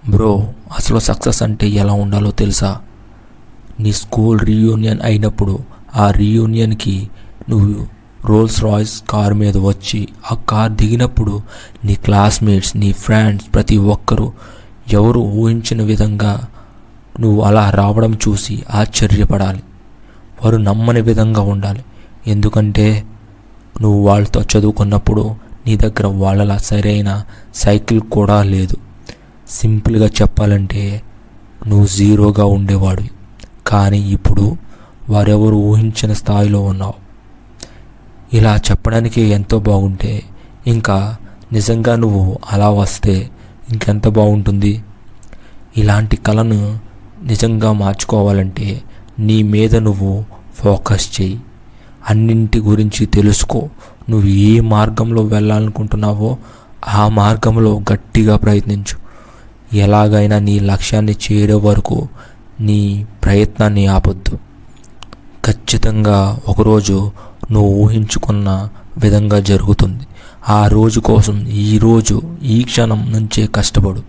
Bro, అసలు success అంటే ఎలా ఉండాలో తెలుసా? నీ స్కూల్ రీయూనియన్ అయినప్పుడు ఆ రీయూనియన్కి నువ్వు రోల్స్ రాయ్స్ కార్ మీద వచ్చి ఆ కార్ దిగినప్పుడు నీ క్లాస్మేట్స్, నీ ఫ్రెండ్స్ ప్రతి ఒక్కరూ ఎవరు ఊహించిన విధంగా నువ్వు అలా రావడం చూసి ఆశ్చర్యపడాలి. వారు నమ్మని విధంగా ఉండాలి. ఎందుకంటే నువ్వు వాళ్ళతో చదువుకున్నప్పుడు నీ దగ్గర వాళ్ళలా సరైన సైకిల్ కూడా లేదు. సింపుల్గా చెప్పాలంటే నువ్వు జీరోగా ఉండేవాడు. కానీ ఇప్పుడు వారెవరు ఊహించిన స్థాయిలో ఉన్నావు. ఇలా చెప్పడానికి ఎంతో బాగుంటే ఇంకా నిజంగా నువ్వు అలా వస్తే ఇంకెంత బాగుంటుంది. ఇలాంటి కళను నిజంగా మార్చుకోవాలంటే నీ మీద నువ్వు ఫోకస్ చేయి. అన్నింటి గురించి తెలుసుకో. నువ్వు ఏ మార్గంలో వెళ్ళాలనుకుంటున్నావో ఆ మార్గంలో గట్టిగా ప్రయత్నించు. ఎలాగైనా నీ లక్ష్యాన్ని చేరే వరకు నీ ప్రయత్నాన్ని ఆపొద్దు. ఖచ్చితంగా ఒకరోజు నువ్వు ఊహించుకున్న విధంగా జరుగుతుంది. ఆ రోజు కోసం ఈ క్షణం నుంచే కష్టపడు.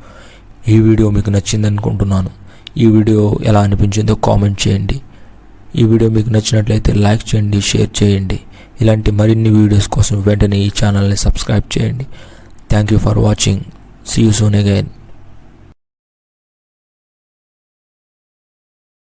ఈ వీడియో మీకు నచ్చింది అనుకుంటున్నాను. ఈ వీడియో ఎలా అనిపించిందో కామెంట్ చేయండి. ఈ వీడియో మీకు నచ్చినట్లయితే లైక్ చేయండి, షేర్ చేయండి. ఇలాంటి మరిన్ని వీడియోస్ కోసం వెంటనే ఈ ఛానల్ని సబ్స్క్రైబ్ చేయండి. Thank you for watching. See you soon again.